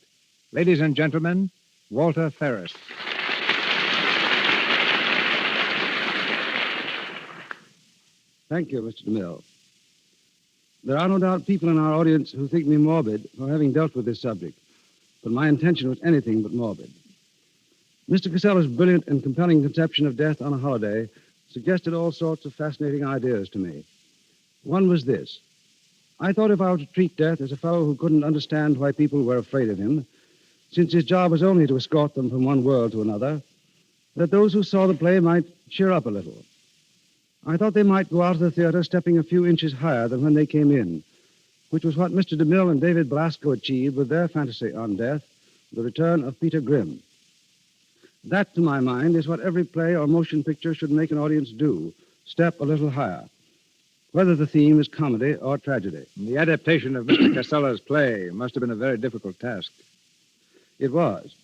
Ladies and gentlemen, Walter Ferris. Thank you, Mr. DeMille. There are no doubt people in our audience who think me morbid for having dealt with this subject, but my intention was anything but morbid. Mr. Casella's brilliant and compelling conception of death on a holiday suggested all sorts of fascinating ideas to me. One was this. I thought if I were to treat death as a fellow who couldn't understand why people were afraid of him, since his job was only to escort them from one world to another, that those who saw the play might cheer up a little. I thought they might go out of the theater stepping a few inches higher than when they came in, which was what Mr. DeMille and David Belasco achieved with their fantasy on death, The Return of Peter Grimm. That, to my mind, is what every play or motion picture should make an audience do, step a little higher, whether the theme is comedy or tragedy. The adaptation of Mr. Casella's play must have been a very difficult task. It was.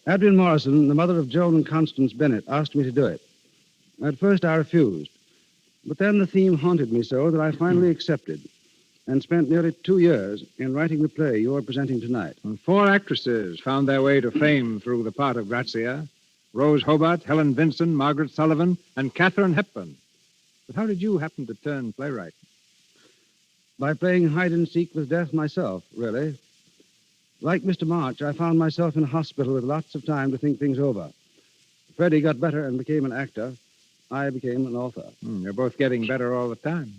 Adrienne Morrison, the mother of Joan and Constance Bennett, asked me to do it. At first, I refused. But then the theme haunted me so that I finally accepted and spent nearly 2 years in writing the play you are presenting tonight. And 4 actresses found their way to fame through the part of Grazia: Rose Hobart, Helen Vinson, Margaret Sullivan, and Katharine Hepburn. But how did you happen to turn playwright? By playing hide and seek with death myself, really. Like Mr. March, I found myself in a hospital with lots of time to think things over. Freddie got better and became an actor. I became an author. You're both getting better all the time.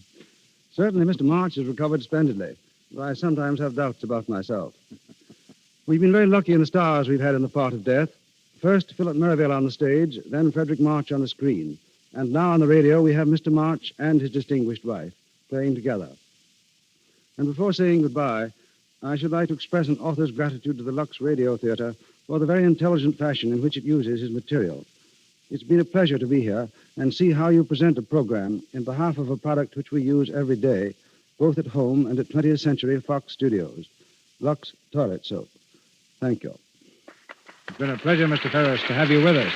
Certainly, Mr. March has recovered splendidly, but I sometimes have doubts about myself. We've been very lucky in the stars we've had in the part of Death. First, Philip Merivale on the stage, then Fredric March on the screen. And now on the radio, we have Mr. March and his distinguished wife playing together. And before saying goodbye, I should like to express an author's gratitude to the Lux Radio Theatre for the very intelligent fashion in which it uses his material. It's been a pleasure to be here and see how you present a program in behalf of a product which we use every day, both at home and at 20th Century Fox Studios. Lux Toilet Soap. Thank you. It's been a pleasure, Mr. Ferris, to have you with us.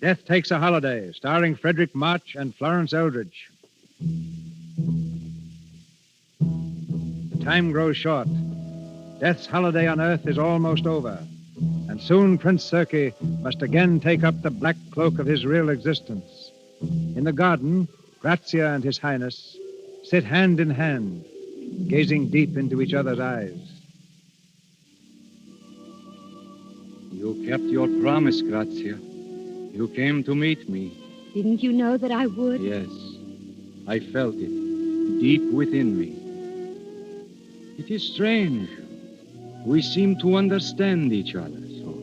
Death Takes a Holiday, starring Fredric March and Florence Eldridge. The time grows short. Death's holiday on Earth is almost over, and soon Prince Circe must again take up the black cloak of his real existence. In the garden, Grazia and His Highness sit hand in hand, gazing deep into each other's eyes. You kept your promise, Grazia. You came to meet me. Didn't you know that I would? Yes, I felt it deep within me. It is strange. We seem to understand each other, so.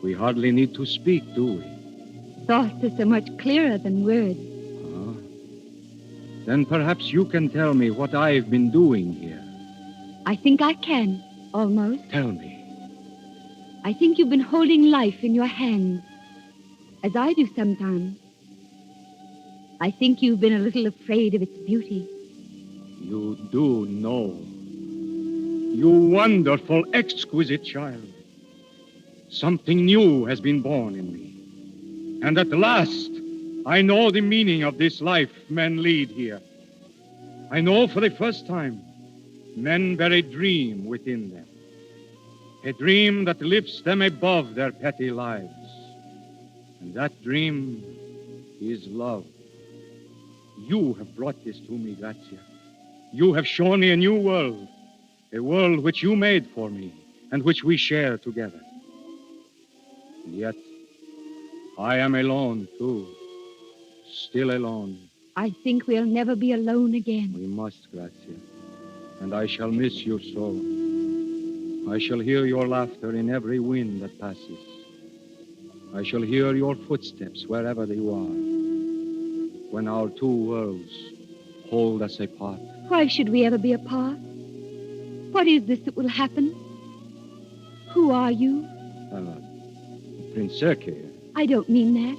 We hardly need to speak, do we? Thoughts are so much clearer than words. Then perhaps you can tell me what I've been doing here. I think I can, almost. Tell me. I think you've been holding life in your hands, as I do sometimes. I think you've been a little afraid of its beauty. You do know. You wonderful, exquisite child. Something new has been born in me. And at last, I know the meaning of this life men lead here. I know for the first time, men bear a dream within them. A dream that lifts them above their petty lives. And that dream is love. You have brought this to me, Grazia. You have shown me a new world. A world which you made for me and which we share together. And yet, I am alone, too. Still alone. I think we'll never be alone again. We must, Grazia. And I shall miss you so. I shall hear your laughter in every wind that passes. I shall hear your footsteps wherever you are. When our two worlds hold us apart. Why should we ever be apart? What is this that will happen? Who are you? Prince Circe. I don't mean that.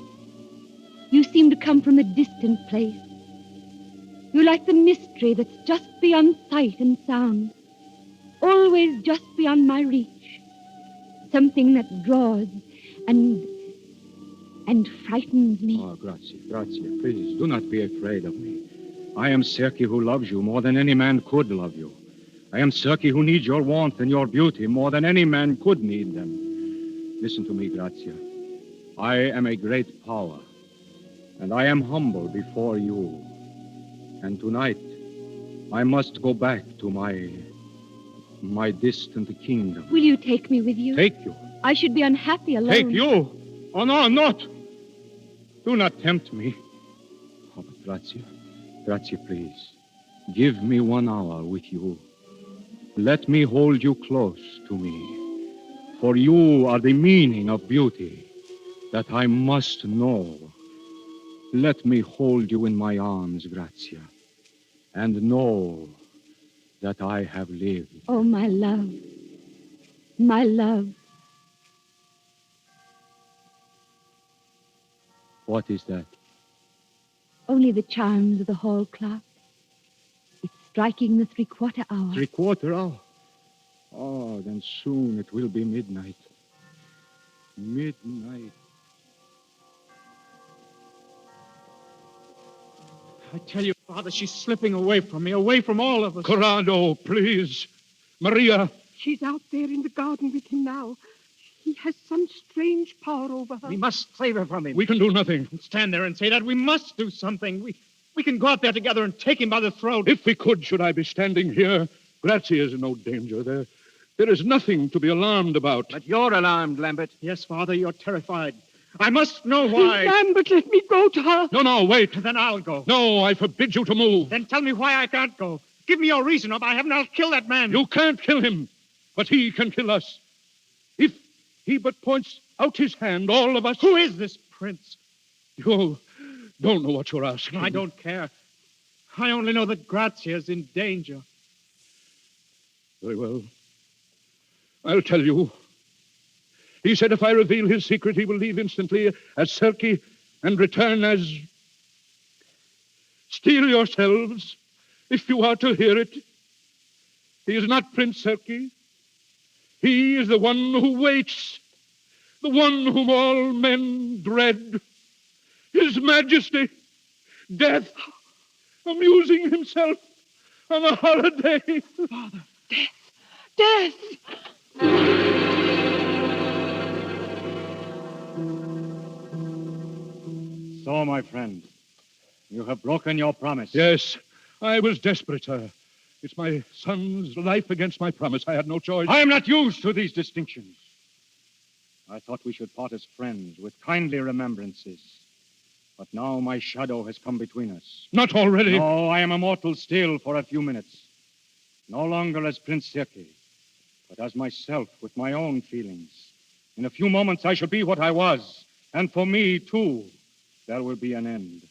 You seem to come from a distant place. You're like the mystery that's just beyond sight and sound. Always just beyond my reach. Something that draws and frightens me. Oh, Grazia, please, do not be afraid of me. I am Circe who loves you more than any man could love you. I am Circe who needs your warmth and your beauty more than any man could need them. Listen to me, Grazia. I am a great power, and I am humble before you. And tonight, I must go back to my distant kingdom. Will you take me with you? Take you? I should be unhappy alone. Take you? Oh, no, not. Do not tempt me. Oh, but Grazia, please. Give me 1 hour with you. Let me hold you close to me. For you are the meaning of beauty that I must know. Let me hold you in my arms, Grazia, and know that I have lived. Oh, my love. My love. What is that? Only the chimes of the hall clock. It's striking the 3/4 hour. 3/4 hour? Oh, then soon it will be midnight. Midnight. I tell you, Father, she's slipping away from me, away from all of us. Corrado, please. Maria. She's out there in the garden with him now. He has some strange power over her. We must save her from him. We can do nothing. Stand there and say that. We must do something. We can go out there together and take him by the throat. If we could, should I be standing here? Grazia is in no danger. There is nothing to be alarmed about. But you're alarmed, Lambert. Yes, Father, you're terrified. I must know why. Lambert, let me go to her. No, wait. Then I'll go. No, I forbid you to move. Then tell me why I can't go. Give me your reason, or I have not killed that man. You can't kill him, but he can kill us. If he but points out his hand, all of us... Who is this prince? You don't know what you're asking. I don't care. I only know that Grazia is in danger. Very well. I'll tell you. He said if I reveal his secret, he will leave instantly as Serki and return as... Steel yourselves if you are to hear it. He is not Prince Serki. He is the one who waits, the one whom all men dread. His Majesty, Death, amusing himself on a holiday. Father, Death! So, my friend, you have broken your promise. Yes, I was desperate, sir. It's my son's life against my promise. I had no choice. I am not used to these distinctions. I thought we should part as friends with kindly remembrances. But now my shadow has come between us. Not already. No, I am immortal still for a few minutes. No longer as Prince Serki, but as myself with my own feelings. In a few moments I shall be what I was. And for me, too, there will be an end.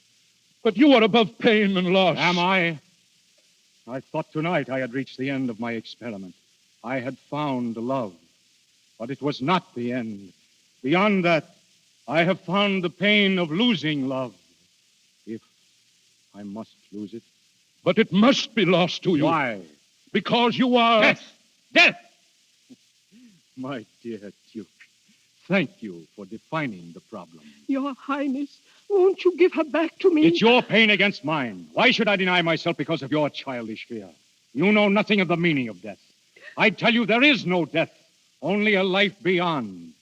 But you are above pain and loss. Am I? I thought tonight I had reached the end of my experiment. I had found love. But it was not the end. Beyond that, I have found the pain of losing love. If I must lose it. But it must be lost to you. Why? Because you are... Death! My dear Duke, thank you for defining the problem. Your Highness, won't you give her back to me? It's your pain against mine. Why should I deny myself because of your childish fear? You know nothing of the meaning of death. I tell you there is no death, only a life beyond.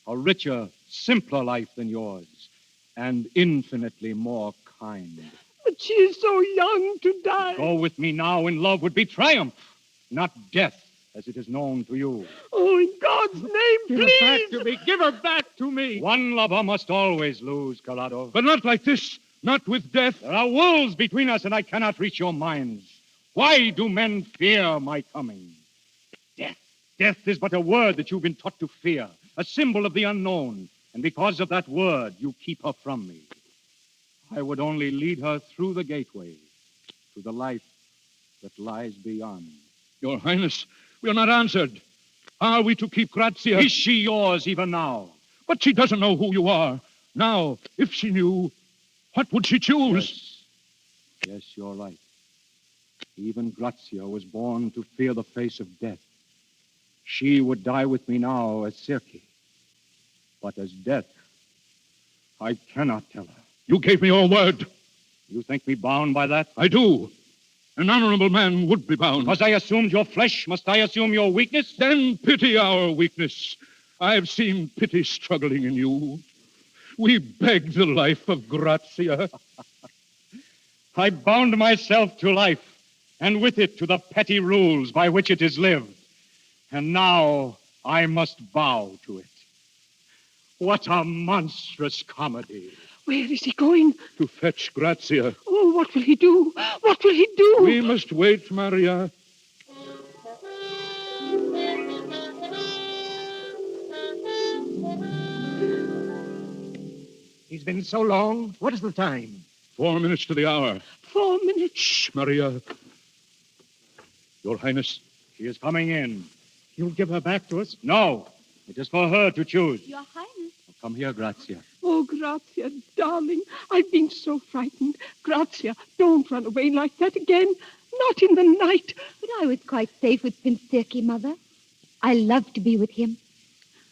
A richer, simpler life than yours, and infinitely more kind. But she is so young to die. Go with me now in love would be triumph, not death, as it is known to you. Oh, in God's name, Give please! her back to me! Give her back to me! One lover must always lose, Corrado. But not like this, not with death. There are worlds between us, and I cannot reach your minds. Why do men fear my coming? Death. Death is but a word that you've been taught to fear, a symbol of the unknown. And because of that word, you keep her from me. I would only lead her through the gateway to the life that lies beyond. Your Highness, we are not answered. Are we to keep Grazia? Is she yours even now? But she doesn't know who you are. Now, if she knew, what would she choose? Yes, you're right. Even Grazia was born to fear the face of death. She would die with me now as Serki. But as death, I cannot tell her. You gave me your word. You think me bound by that? I do. An honorable man would be bound. Because I assumed your flesh, must I assume your weakness? Then pity our weakness. I've seen pity struggling in you. We beg the life of Grazia. I bound myself to life, and with it to the petty rules by which it is lived. And now I must bow to it. What a monstrous comedy. Where is he going? To fetch Grazia. Oh, what will he do? What will he do? We must wait, Maria. He's been so long. What is the time? 4 minutes to the hour. 4 minutes. Shh, Maria. Your Highness. She is coming in. You'll give her back to us? No. It is for her to choose. Your Highness. Come here, Grazia. Oh, Grazia, darling, I've been so frightened. Grazia, don't run away like that again. Not in the night. But I was quite safe with Prince Serki, Mother. I love to be with him.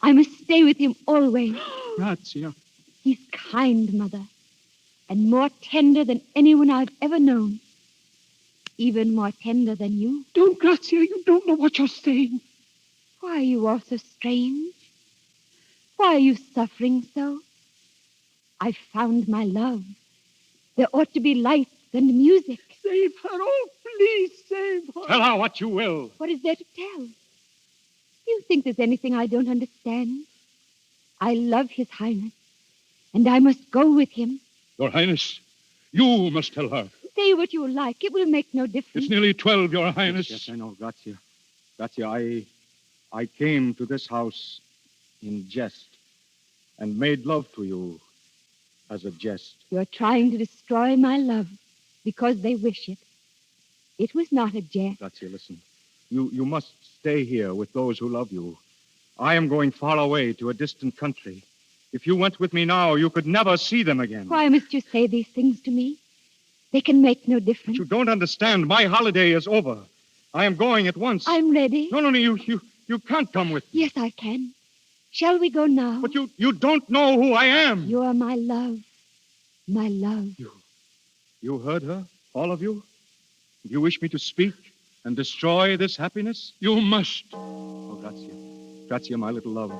I must stay with him always. Grazia. He's kind, Mother, and more tender than anyone I've ever known. Even more tender than you. Don't, Grazia, you don't know what you're saying. Why are you all so strange? Why are you suffering so? I found my love. There ought to be lights and music. Save her. Oh, please save her. Tell her what you will. What is there to tell? Do you think there's anything I don't understand? I love His Highness, and I must go with him. Your Highness, you must tell her. Say what you like. It will make no difference. It's nearly 12, Your Highness. Yes, I know, Grazia. Grazia, I came to this house in jest and made love to you as a jest. You're trying to destroy my love because they wish it. It was not a jest. Grazia, listen. You must stay here with those who love you. I am going far away to a distant country. If you went with me now, you could never see them again. Why must you say these things to me? They can make no difference. But you don't understand. My holiday is over. I am going at once. I'm ready. No, you can't come with me. Yes, I can. Shall we go now? But you don't know who I am. You are my love. My love. You heard her, all of you? You wish me to speak and destroy this happiness? You must. Oh, Grazia. Grazia, my little love.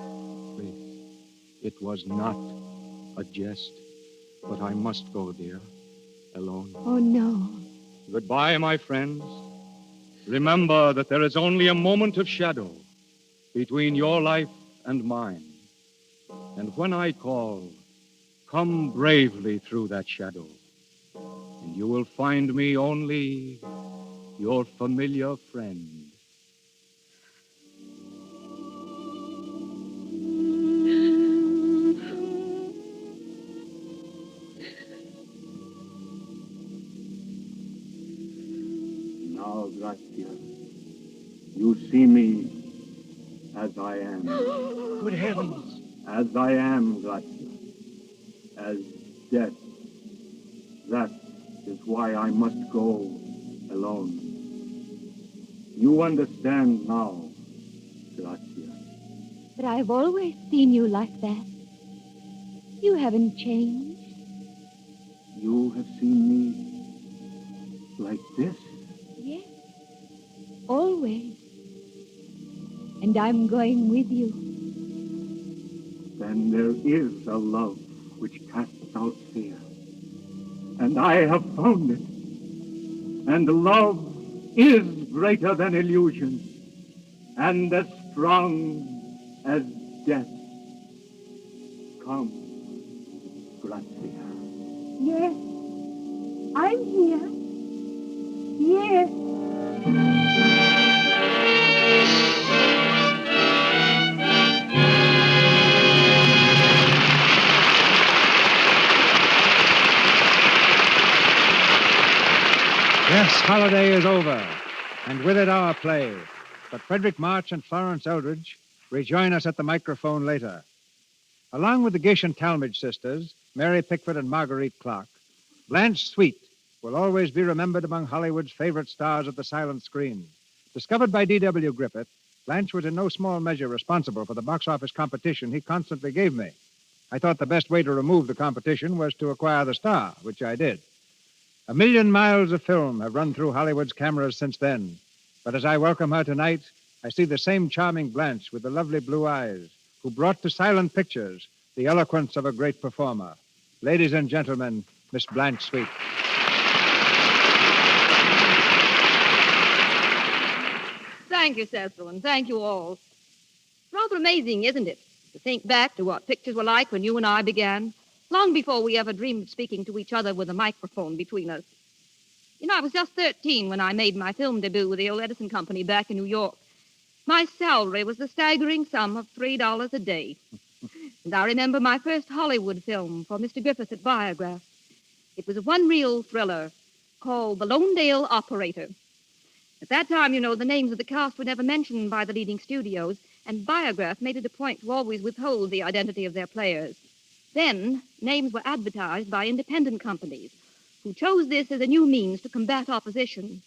Please. It was not a jest. But I must go, dear. Alone. Oh, no. Goodbye, my friends. Remember that there is only a moment of shadow between your life and mine. And when I call, come bravely through that shadow, and you will find me only your familiar friend. Now, Grazia, you see me as I am. Good heavens! As I am, Grazia. As death. That is why I must go alone. You understand now, Grazia. But I've always seen you like that. You haven't changed. You have seen me like this? Yes. Always. And I'm going with you. Then there is a love which casts out fear. And I have found it. And love is greater than illusion, and as strong as death. Come, Grazia. Yes. I'm here. Yes. Yes, holiday is over, and with it our play. But Fredric March and Florence Eldridge rejoin us at the microphone later. Along with the Gish and Talmadge sisters, Mary Pickford and Marguerite Clark, Blanche Sweet will always be remembered among Hollywood's favorite stars of the silent screen. Discovered by D.W. Griffith, Blanche was in no small measure responsible for the box office competition he constantly gave me. I thought the best way to remove the competition was to acquire the star, which I did. 1,000,000 miles of film have run through Hollywood's cameras since then. But as I welcome her tonight, I see the same charming Blanche with the lovely blue eyes, who brought to silent pictures the eloquence of a great performer. Ladies and gentlemen, Miss Blanche Sweet. Thank you, Cecil, and thank you all. Rather amazing, isn't it, to think back to what pictures were like when you and I began, long before we ever dreamed of speaking to each other with a microphone between us. You know, I was just 13 when I made my film debut with the old Edison Company back in New York. My salary was the staggering sum of $3 a day. And I remember my first Hollywood film for Mr. Griffith at Biograph. It was a one-reel thriller called The Lonedale Operator. At that time, you know, the names of the cast were never mentioned by the leading studios, and Biograph made it a point to always withhold the identity of their players. Then, names were advertised by independent companies who chose this as a new means to combat opposition.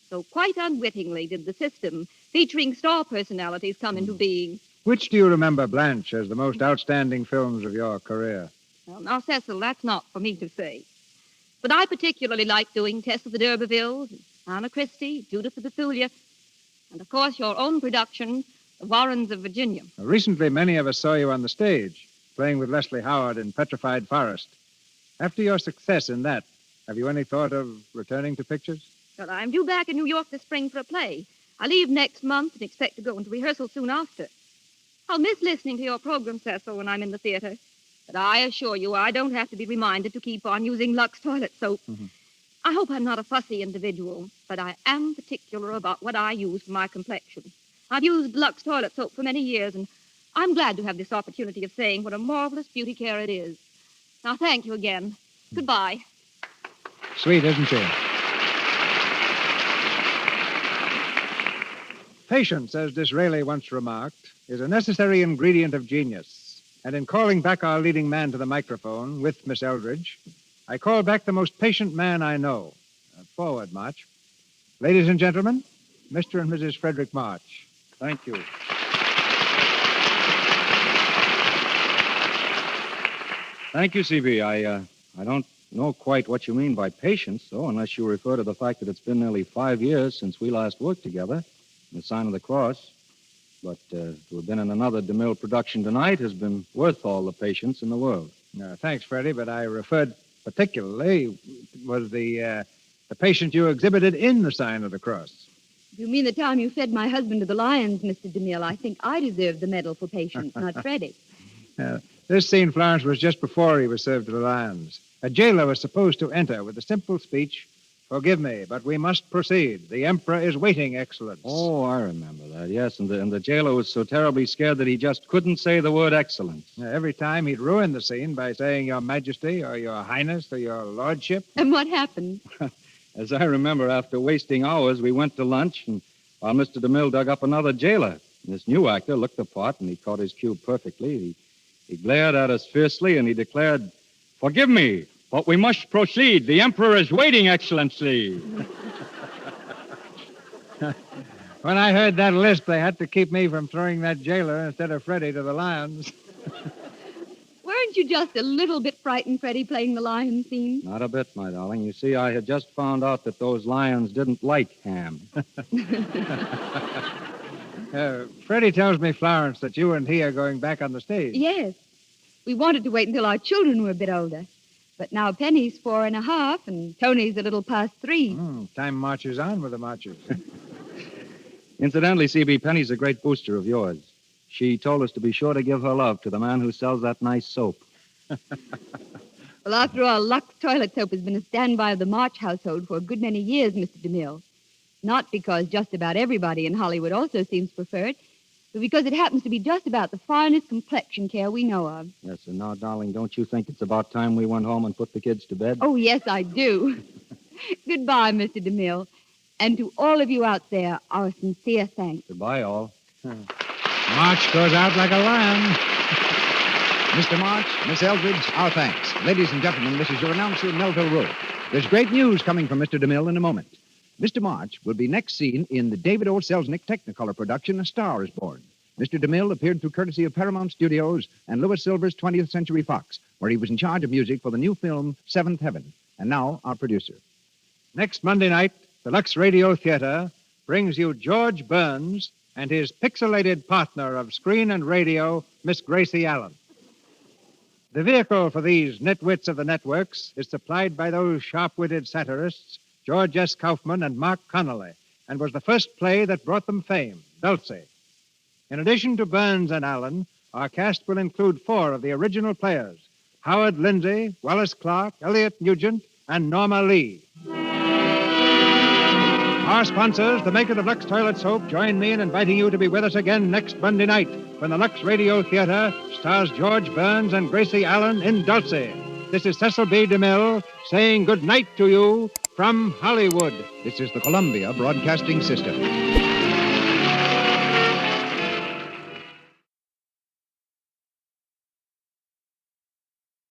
So quite unwittingly did the system featuring star personalities come into being. Which do you remember, Blanche, as the most outstanding films of your career? Well, now, Cecil, that's not for me to say. But I particularly like doing Tess of the D'Urbervilles, Anna Christie, Judith of Bethulia, and, of course, your own production, the Warrens of Virginia. Recently, many of us saw you on the stage, playing with Leslie Howard in Petrified Forest. After your success in that, have you any thought of returning to pictures? Well, I'm due back in New York this spring for a play. I leave next month and expect to go into rehearsal soon after. I'll miss listening to your program, Cecil, when I'm in the theater. But I assure you, I don't have to be reminded to keep on using Lux toilet soap. Mm-hmm. I hope I'm not a fussy individual, but I am particular about what I use for my complexion. I've used Lux toilet soap for many years, and I'm glad to have this opportunity of saying what a marvelous beauty care it is. Now, thank you again. Goodbye. Sweet, isn't she? Patience, as Disraeli once remarked, is a necessary ingredient of genius. And in calling back our leading man to the microphone with Miss Eldridge, I call back the most patient man I know. Forward, March. Ladies and gentlemen, Mr. and Mrs. Fredric March. Thank you. Thank you, C.B. I don't know quite what you mean by patience, though, unless you refer to the fact that it's been nearly 5 years since we last worked together in the Sign of the Cross. But to have been in another DeMille production tonight has been worth all the patience in the world. Thanks, Freddie, but I referred particularly was the patient you exhibited in the Sign of the Cross. You mean the time you fed my husband to the lions, Mr. DeMille? I think I deserve the medal for patience, not Freddie. This scene, Florence, was just before he was served to the lions. A jailer was supposed to enter with the simple speech, "Forgive me, but we must proceed. The Emperor is waiting, Excellence." Oh, I remember that, yes. And the jailer was so terribly scared that he just couldn't say the word excellence. Every time he'd ruin the scene by saying Your Majesty or Your Highness or Your Lordship. And what happened? As I remember, after wasting hours, we went to lunch, and while Mr. DeMille dug up another jailer. This new actor looked the part, and he caught his cue perfectly. He glared at us fiercely, and he declared, "Forgive me, but we must proceed. The Emperor is waiting, Excellency." When I heard that lisp, they had to keep me from throwing that jailer instead of Freddie to the lions. Weren't you just a little bit frightened, Freddie, playing the lion scene? Not a bit, my darling. You see, I had just found out that those lions didn't like ham. Freddie tells me, Florence, that you and he are going back on the stage. Yes. We wanted to wait until our children were a bit older. But now Penny's 4 1/2, and Tony's a little past 3. Time marches on with the marchers. Incidentally, C.B., Penny's a great booster of yours. She told us to be sure to give her love to the man who sells that nice soap. Well, after all, Lux toilet soap has been a standby of the March household for a good many years, Mr. DeMille. Not because just about everybody in Hollywood also seems to prefer it, but because it happens to be just about the finest complexion care we know of. Yes, and now, darling, don't you think it's about time we went home and put the kids to bed? Oh, yes, I do. Goodbye, Mr. DeMille. And to all of you out there, our sincere thanks. Goodbye, all. March goes out like a lion. Mr. March, Miss Eldridge, our thanks. Ladies and gentlemen, this is your announcer, Melville Rowe. There's great news coming from Mr. DeMille in a moment. Mr. March will be next seen in the David O. Selznick Technicolor production, A Star is Born. Mr. DeMille appeared through courtesy of Paramount Studios and Louis Silver's 20th Century Fox, where he was in charge of music for the new film, Seventh Heaven. And now, our producer. Next Monday night, the Lux Radio Theatre brings you George Burns and his pixelated partner of screen and radio, Miss Gracie Allen. The vehicle for these nitwits of the networks is supplied by those sharp-witted satirists, George S. Kaufman and Mark Connolly, and was the first play that brought them fame, Dulce. In addition to Burns and Allen, our cast will include 4 of the original players, Howard Lindsay, Wallace Clark, Elliot Nugent, and Norma Lee. Our sponsors, the makers of Lux Toilet Soap, join me in inviting you to be with us again next Monday night when the Lux Radio Theatre stars George Burns and Gracie Allen in Dulce. This is Cecil B. DeMille saying good night to you from Hollywood. This is the Columbia Broadcasting System.